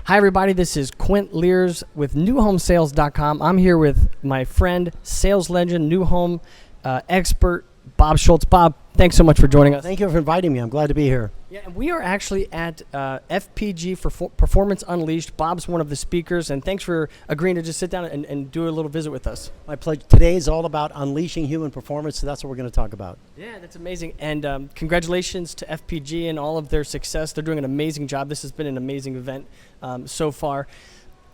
Hi, everybody. This is Quint Lears with newhomesales.com. I'm here with my friend, sales legend, new home expert, Bob Schultz. Bob, thanks so much for joining us. Thank you for inviting me. I'm glad to be here. Yeah, and we are actually at FPG for Performance Unleashed. Bob's one of the speakers, and thanks for agreeing to just sit down and do a little visit with us. My pleasure. Today is all about unleashing human performance, so that's what we're going to talk about. Yeah, that's amazing. And congratulations to FPG and all of their success. They're doing an amazing job. This has been an amazing event so far.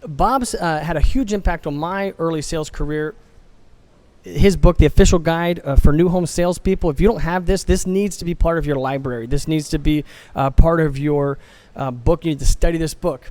Bob's had a huge impact on my early sales career. His book, The Official Guide for New Home Salespeople. If you don't have this needs to be part of your library. This needs to be part of your book. You need to study this book.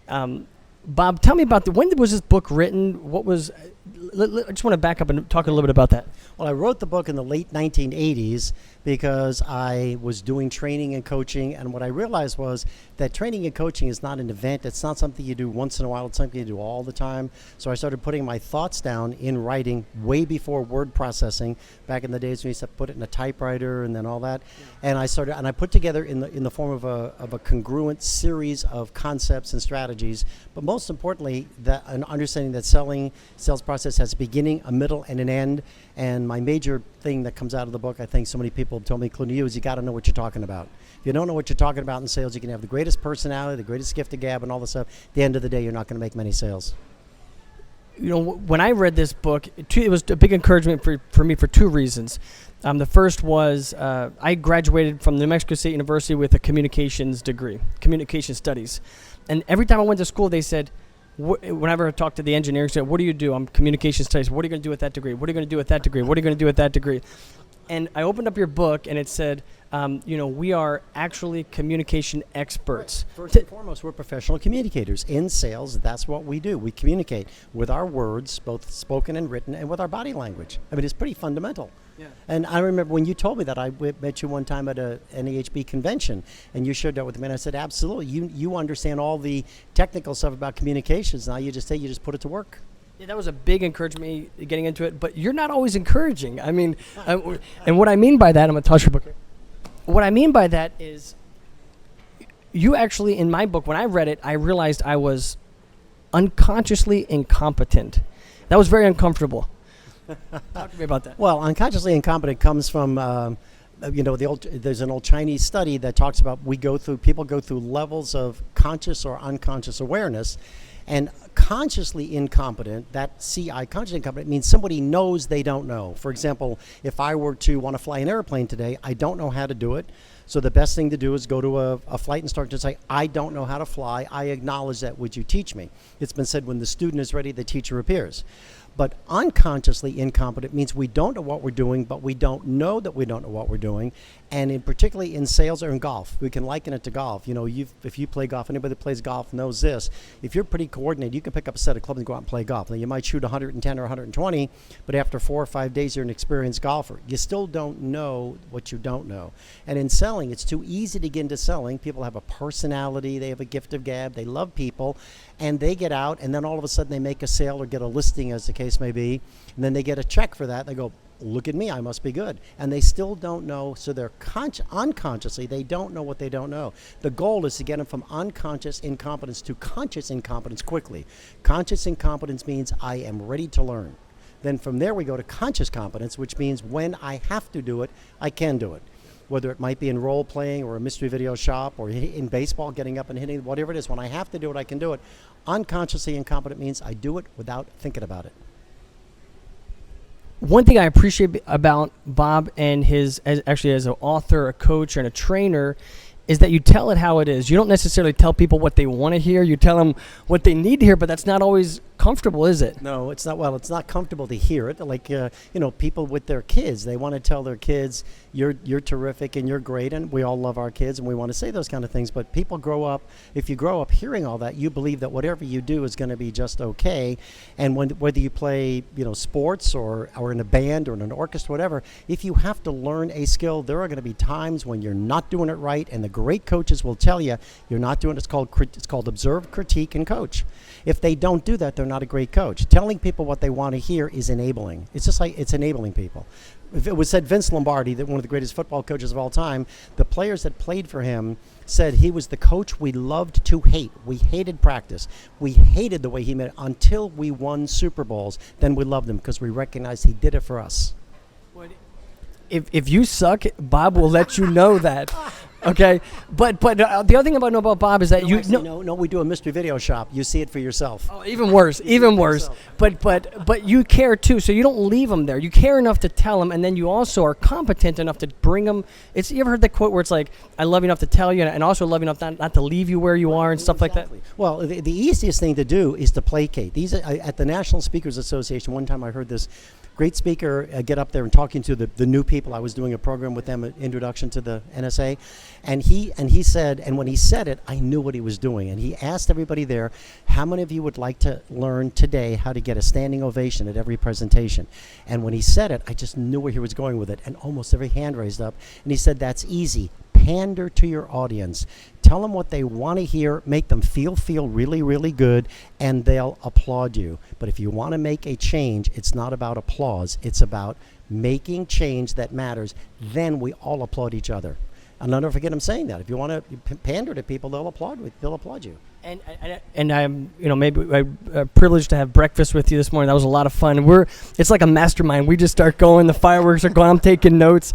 Bob, tell me about when was this book written? What was? I just want to back up and talk a little bit about that. Well, I wrote the book in the late 1980s because I was doing training and coaching, and what I realized was that training and coaching is not an event. It's not something you do once in a while. It's something you do all the time. So I started putting my thoughts down in writing way before word processing, back in the days when you used to put it in a typewriter and then all that. Yeah. And I put together in the form of a congruent series of concepts and strategies, but most importantly, an understanding that sales process has a beginning, a middle, and an end. And my major thing that comes out of the book, I think so many people have told me, including you, is you got to know what you're talking about. If you don't know what you're talking about in sales, you can have the greatest personality, the greatest gift of gab, and all this stuff. At the end of the day, you're not going to make many sales. You know, when I read this book, it was a big encouragement for me for two reasons. The first was I graduated from New Mexico State University with a communications degree, communication studies. And every time I went to school, they said, whenever I talked to the engineers, said, "What do you do?" I'm communication studies. What are you going to do with that degree? What are you going to do with that degree? What are you going to do with that degree? And I opened up your book, and it said, we are actually communication experts. Right. First and foremost, we're professional communicators. In sales, that's what we do. We communicate with our words, both spoken and written, and with our body language. I mean, it's pretty fundamental. Yeah. And I remember when you told me that, I met you one time at a NAHB convention, and you shared that with me, and I said, absolutely, you understand all the technical stuff about communications. Now you just put it to work. Yeah, that was a big encouragement getting into it, but you're not always encouraging. I mean, and what I mean by that, I'm going to toss your book here. What I mean by that is you actually, in my book, when I read it, I realized I was unconsciously incompetent. That was very uncomfortable. Talk to me about that. Well, unconsciously incompetent comes from, there's an old Chinese study that talks about people go through levels of conscious or unconscious awareness. And consciously incompetent, that CI, consciously incompetent, means somebody knows they don't know. For example, if I were to want to fly an airplane today, I don't know how to do it. So the best thing to do is go to a flight instructor and say, I don't know how to fly. I acknowledge that. Would you teach me? It's been said when the student is ready, the teacher appears. But unconsciously incompetent means we don't know what we're doing, but we don't know that we don't know what we're doing. And particularly in sales or in golf, we can liken it to golf. You know, if you play golf, anybody that plays golf knows this. If you're pretty coordinated, you can pick up a set of clubs and go out and play golf. Now, you might shoot 110 or 120, but after 4 or 5 days, you're an experienced golfer. You still don't know what you don't know. And in selling, it's too easy to get into selling. People have a personality. They have a gift of gab. They love people. And they get out, and then all of a sudden they make a sale or get a listing, as the case may be, and then they get a check for that. They go, look at me, I must be good. And they still don't know, so they're unconsciously, they don't know what they don't know. The goal is to get them from unconscious incompetence to conscious incompetence quickly. Conscious incompetence means I am ready to learn. Then from there we go to conscious competence, which means when I have to do it, I can do it. Whether it might be in role playing or a mystery video shop or in baseball, getting up and hitting, whatever it is, when I have to do it, I can do it. Unconsciously incompetent means I do it without thinking about it. One thing I appreciate about Bob and as an author, a coach, and a trainer is that you tell it how it is. You don't necessarily tell people what they want to hear. You tell them what they need to hear, but that's not always comfortable, is it? No, it's not. Well, it's not comfortable to hear it. Like, people with their kids, they want to tell their kids, you're terrific and you're great, and we all love our kids and we want to say those kind of things. But people grow up, if you grow up hearing all that, you believe that whatever you do is going to be just okay. And whether you play, sports or in a band or in an orchestra, whatever, if you have to learn a skill, there are going to be times when you're not doing it right, and the great coaches will tell you you're not doing it. It's called observe, critique, and coach. If they don't do that, they're not a great coach. Telling people what they want to hear is enabling. It's just like it's enabling people. If it was said Vince Lombardi, that one of the greatest football coaches of all time, the players that played for him said he was the coach we loved to hate. We hated practice. We hated the way he made it until we won Super Bowls. Then we loved him because we recognized he did it for us. If you suck, Bob will let you know that. Okay, but the other thing I know about Bob is that No, we do a mystery video shop. You see it for yourself. Oh, even worse. But you care too, so you don't leave them there. You care enough to tell them, and then you also are competent enough to bring them. You ever heard that quote where it's like, "I love you enough to tell you, and also love you enough not to leave you where you are," and stuff like that. Well, the easiest thing to do is to placate. At the National Speakers Association, one time I heard this great speaker get up there and talking to the new people. I was doing a program with them, an introduction to the NSA, and he said, and when he said it, I knew what he was doing. And he asked everybody there, how many of you would like to learn today how to get a standing ovation at every presentation? And when he said it, I just knew where he was going with it, and almost every hand raised up. And he said, that's easy. Pander to your audience. Tell them what they want to hear, make them feel really, really good, and they'll applaud you. But if you want to make a change, it's not about applause. It's about making change that matters. Then we all applaud each other. And I'll never forget him saying that. If you want to pander to people, they'll applaud you. And I'm, maybe I'm privileged to have breakfast with you this morning. That was a lot of fun. It's like a mastermind. We just start going. The fireworks are going. I'm taking notes.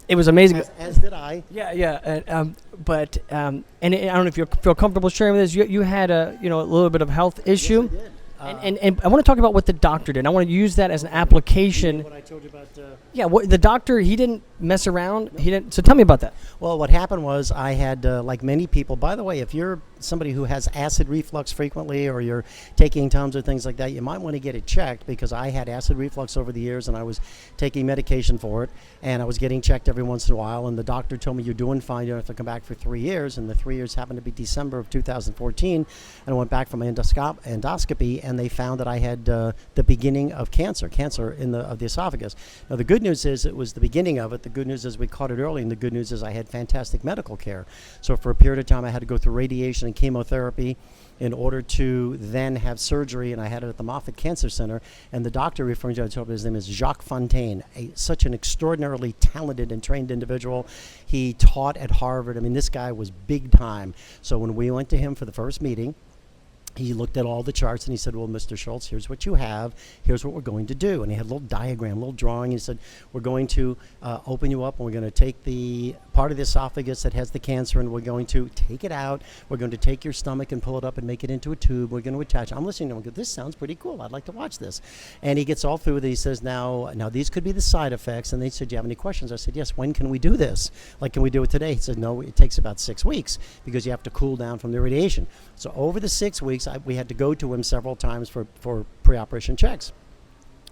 It was amazing. As did I. Yeah. And I don't know if you feel comfortable sharing with us. You had a little bit of health issue. Yes, I did. And I want to talk about what the doctor did. I want to use that as an application. What I told you about. Yeah, the doctor, he didn't mess around. He didn't. So tell me about that. Well, what happened was I had, like many people, by the way, if you're somebody who has acid reflux frequently or you're taking Tums or things like that, you might want to get it checked, because I had acid reflux over the years and I was taking medication for it, and I was getting checked every once in a while, and the doctor told me, you're doing fine, you don't have to come back for 3 years. And the 3 years happened to be December of 2014, and I went back for my endoscopy, and they found that I had the beginning of cancer of the esophagus. Now, the good news is it was the beginning of it. The good news is we caught it early, and the good news is I had fantastic medical care. So for a period of time, I had to go through radiation and chemotherapy in order to then have surgery, and I had it at the Moffitt Cancer Center. And the doctor referring to it, I told him his name is Jacques Fontaine, such an extraordinarily talented and trained individual. He taught at Harvard. I mean, this guy was big time. So when we went to him for the first meeting, he looked at all the charts and he said, well, Mr. Schultz, here's what you have. Here's what we're going to do. And he had a little diagram, a little drawing. He said, we're going to open you up, and we're going to take the part of the esophagus that has the cancer, and we're going to take it out. We're going to take your stomach and pull it up and make it into a tube. We're going to attach it. I'm listening to him. I go, this sounds pretty cool. I'd like to watch this. And he gets all through with it. He says, now these could be the side effects. And they said, do you have any questions? I said, yes. When can we do this? Like, can we do it today? He said, no, it takes about 6 weeks because you have to cool down from the radiation. So over the 6 weeks, we had to go to him several times for pre-operation checks.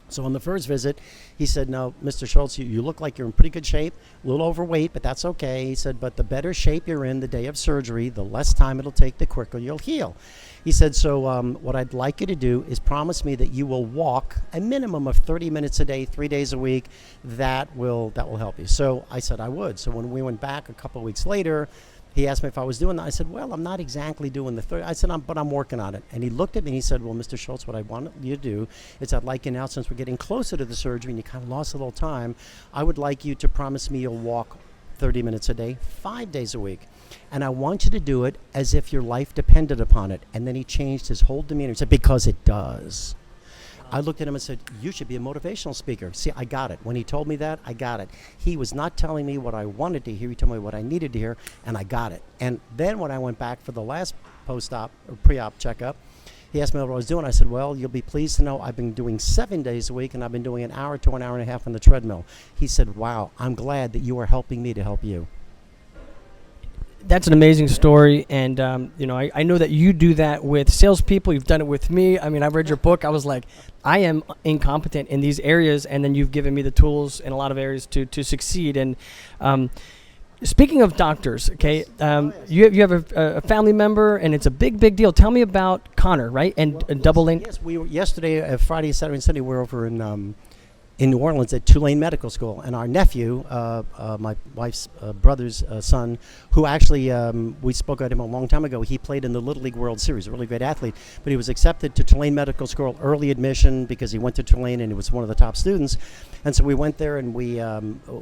So on the first visit, he said, no, Mr. Schultz, you look like you're in pretty good shape, a little overweight, but that's okay. He said, but the better shape you're in the day of surgery, the less time it'll take, the quicker you'll heal. He said, so what I'd like you to do is promise me that you will walk a minimum of 30 minutes a day, 3 days a week. That will help you. So I said I would. So when we went back a couple of weeks later, he asked me if I was doing that. I said, well, I'm not exactly doing the 30. I said, but I'm working on it. And he looked at me and he said, well, Mr. Schultz, what I want you to do is I'd like you now, since we're getting closer to the surgery and you kind of lost a little time, I would like you to promise me you'll walk 30 minutes a day, 5 days a week. And I want you to do it as if your life depended upon it. And then he changed his whole demeanor. He said, because it does. I looked at him and said, you should be a motivational speaker. See, I got it. When he told me that, I got it. He was not telling me what I wanted to hear. He told me what I needed to hear, and I got it. And then when I went back for the last post-op or pre-op checkup, he asked me what I was doing. I said, well, you'll be pleased to know I've been doing 7 days a week, and I've been doing an hour to an hour and a half on the treadmill. He said, wow, I'm glad that you are helping me to help you. That's an amazing story, and I know that you do that with salespeople. You've done it with me. I mean, I read your book. I was like, I am incompetent in these areas, and then you've given me the tools in a lot of areas to succeed. And speaking of doctors, okay, you have a family member, and it's a big deal. Tell me about Connor, right? And Double Lane. Yes, we were yesterday, Friday, Saturday, and Sunday. We were over in in New Orleans at Tulane Medical School. And our nephew, my wife's brother's son, who actually, we spoke about him a long time ago, he played in the Little League World Series, a really great athlete, but he was accepted to Tulane Medical School early admission because he went to Tulane and he was one of the top students. And so we went there and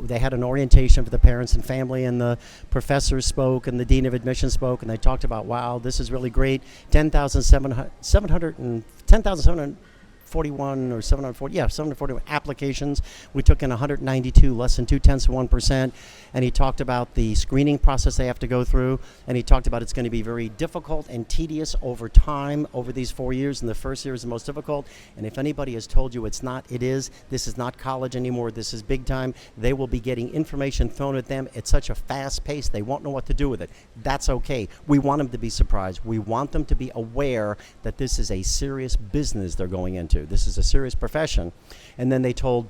they had an orientation for the parents and family, and the professors spoke and the dean of admissions spoke, and they talked about, wow, this is really great, 741 applications. We took in 192, less than 0.2%. And he talked about the screening process they have to go through. And he talked about it's going to be very difficult and tedious over time, over these 4 years. And the first year is the most difficult. And if anybody has told you it's not, it is. This is not college anymore. This is big time. They will be getting information thrown at them at such a fast pace, they won't know what to do with it. That's okay. We want them to be surprised. We want them to be aware that this is a serious business they're going into. This is a serious profession. And then they told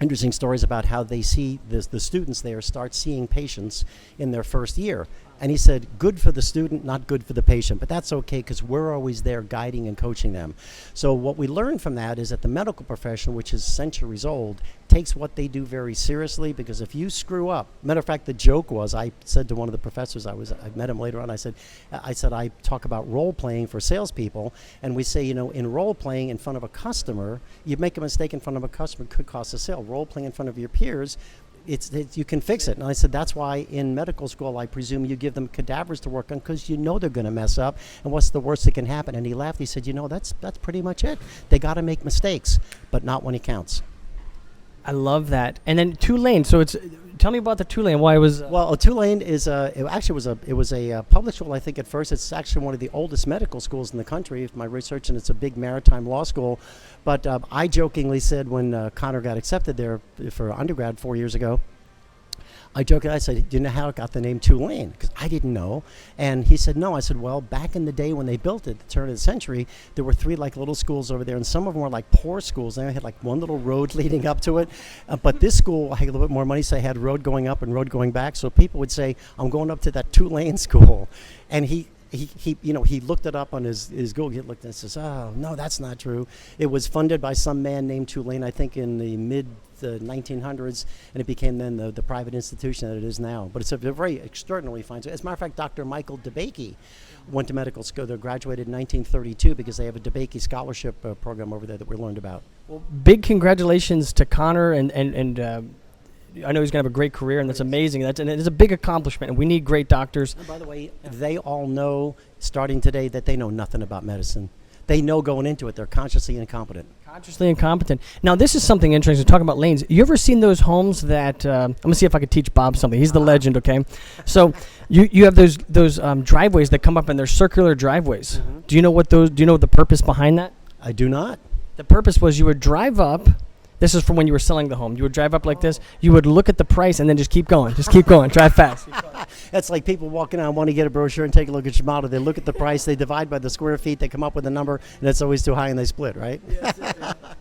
interesting stories about how they see the students there start seeing patients in their first year. And he said, good for the student, not good for the patient. But that's okay, because we're always there guiding and coaching them. So what we learned from that is that the medical profession, which is centuries old, takes what they do very seriously, because if you screw up, matter of fact, the joke was, I said to one of the professors, I met him later on, I said I talk about role playing for salespeople, and we say, in role playing in front of a customer, you make a mistake in front of a customer, could cost a sale. Role playing in front of your peers, you can fix it. And I said, that's why in medical school, I presume you give them cadavers to work on, because they're going to mess up, and what's the worst that can happen? And he laughed. He said, that's pretty much it. They got to make mistakes, but not when it counts. I love that. And then Tulane. So tell me about the Tulane. Why was well, Tulane is it was a public school. I think at first it's actually one of the oldest medical schools in the country. My research, and it's a big maritime law school. But I jokingly said when Connor got accepted there for undergrad 4 years ago, I said, do you know how it got the name Tulane? Because I didn't know. And he said, no. I said, well, back in the day when they built it, the turn of the century, there were 3 little schools over there, and some of them were poor schools. They had one little road leading up to it. But this school had a little bit more money, so they had road going up and road going back. So people would say, I'm going up to that Tulane school. And he looked it up on his Google. He looked and says, oh, no, that's not true. It was funded by some man named Tulane, I think in the mid 1900s, and it became then the private institution that it is now. But it's a very extraordinarily fine. As a matter of fact, Dr. Michael DeBakey went to medical school. They graduated in 1932 because they have a DeBakey scholarship program over there that we learned about. Well, big congratulations to Connor, and I know he's going to have a great career, and that's amazing. And it's a big accomplishment, and we need great doctors. And by the way, they all know, starting today, that they know nothing about medicine. They know going into it they're consciously incompetent. Consciously incompetent. Now, this is something interesting. Talking about lanes. You ever seen those homes that I'm gonna see if I could teach Bob something. He's the legend, okay? So you have those driveways that come up, and they're circular driveways. Mm-hmm. Do you know what the purpose behind that? I do not. The purpose was you would drive up. This is from when you were selling the home. You would drive up like this. You would look at the price and then just keep going. Just keep going. Drive fast. That's like people walking out, want to get a brochure and take a look at your model. They look at the price, they divide by the square feet, they come up with a number, and it's always too high, and they split, right? Yes.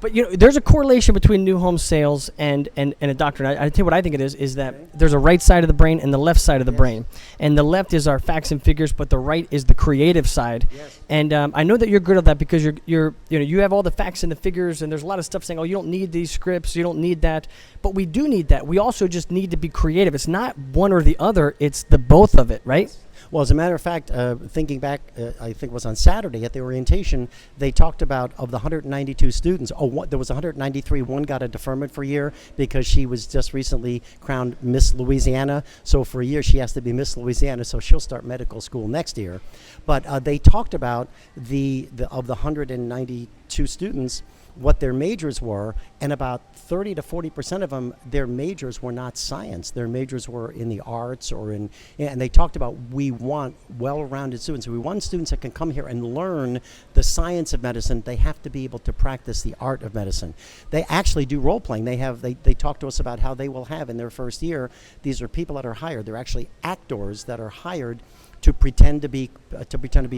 But there's a correlation between new home sales and a doctor. And I tell you what I think it is that there's a right side of the brain and the left side of the brain. And the left is our facts and figures, but the right is the creative side. Yes. And I know that you're good at that because you have all the facts and the figures, and there's a lot of stuff saying, oh, you don't need these scripts, you don't need that. But we do need that. We also just need to be creative. It's not one or the other, it's the both of it, right? Well, as a matter of fact, thinking back, I think it was on Saturday at the orientation, they talked about of the 192 students, there was 193. One got a deferment for a year because she was just recently crowned Miss Louisiana. So for a year, she has to be Miss Louisiana, so she'll start medical school next year. But they talked about of the 192 students, what their majors were, and about 30 to 40% of them, their majors were not science. Their majors were in the arts and they talked about, we want well-rounded students. We want students that can come here and learn the science of medicine. They have to be able to practice the art of medicine. They actually do role-playing. They talk to us about how they will have in their first year, these are people that are hired. They're actually actors that are hired to pretend to be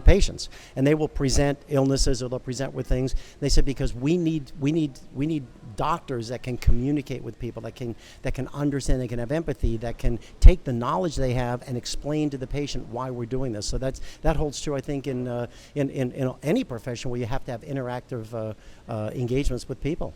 patients, and they will present illnesses or they'll present with things. They said because we need doctors that can communicate with people, that can understand, they can have empathy, that can take the knowledge they have and explain to the patient why we're doing this. So that holds true, I think, in any profession where you have to have interactive engagements with people.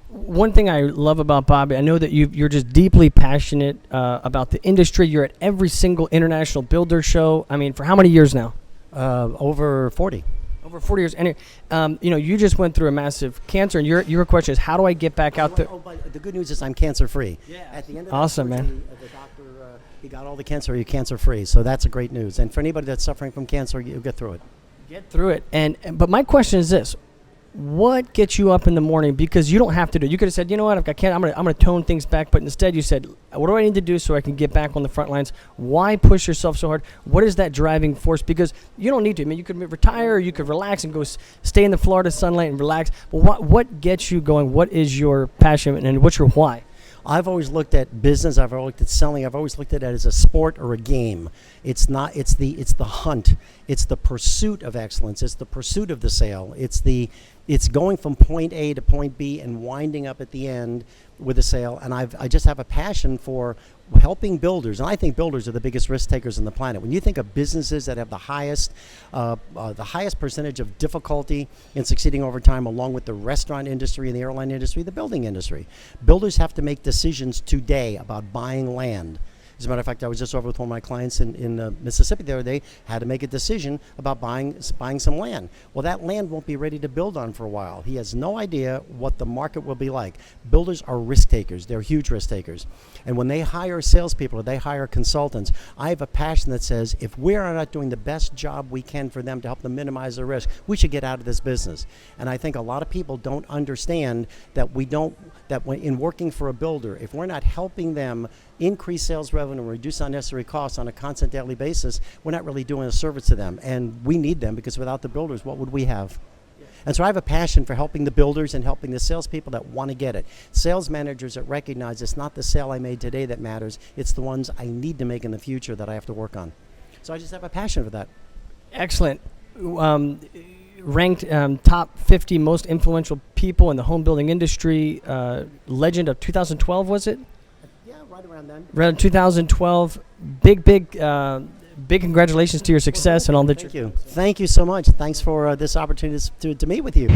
One thing I love about Bob, I know that you're just deeply passionate about the industry. You're at every single international builder show. I mean, for how many years now? Over 40. Over 40 years. And you just went through a massive cancer, and your question is, how do I get back out there? But the good news is I'm cancer-free. Yeah. At the end of Awesome, man. The doctor, he got all the cancer, you're cancer-free. So that's a great news. And for anybody that's suffering from cancer, you'll get through it. Get through it. But my question is this. What gets you up in the morning? Because you don't have to do it. You could have said, you know what, I can't. I'm gonna tone things back. But instead, you said, what do I need to do so I can get back on the front lines? Why push yourself so hard? What is that driving force? Because you don't need to. I mean, you could retire, or you could relax and go stay in the Florida sunlight and relax. But what gets you going? What is your passion, and what's your why? I've always looked at business. I've always looked at selling. I've always looked at it as a sport or a game. It's not. It's the hunt. It's the pursuit of excellence. It's the pursuit of the sale. It's going from point A to point B and winding up at the end with a sale. And I just have a passion for helping builders. And I think builders are the biggest risk takers on the planet. When you think of businesses that have the highest percentage of difficulty in succeeding over time, along with the restaurant industry and the airline industry, the building industry, builders have to make decisions today about buying land. As a matter of fact, I was just over with one of my clients in Mississippi the other day, had to make a decision about buying some land. Well, that land won't be ready to build on for a while. He has no idea what the market will be like. Builders are risk takers. They're huge risk takers. And when they hire salespeople or they hire consultants, I have a passion that says, if we are not doing the best job we can for them to help them minimize their risk, we should get out of this business. And I think a lot of people don't understand that when in working for a builder, if we're not helping them increase sales revenue and reduce unnecessary costs on a constant daily basis, we're not really doing a service to them. And we need them, because without the builders, what would we have? And so I have a passion for helping the builders and helping the salespeople that want to get it. Sales managers that recognize it's not the sale I made today that matters, it's the ones I need to make in the future that I have to work on. So I just have a passion for that. Excellent. Ranked top 50 most influential people in the home building industry, legend of 2012, was it? Yeah, right around then. Around 2012. Big congratulations to your success and all that. Thank you. Thank you so much. Thanks for this opportunity to meet with you.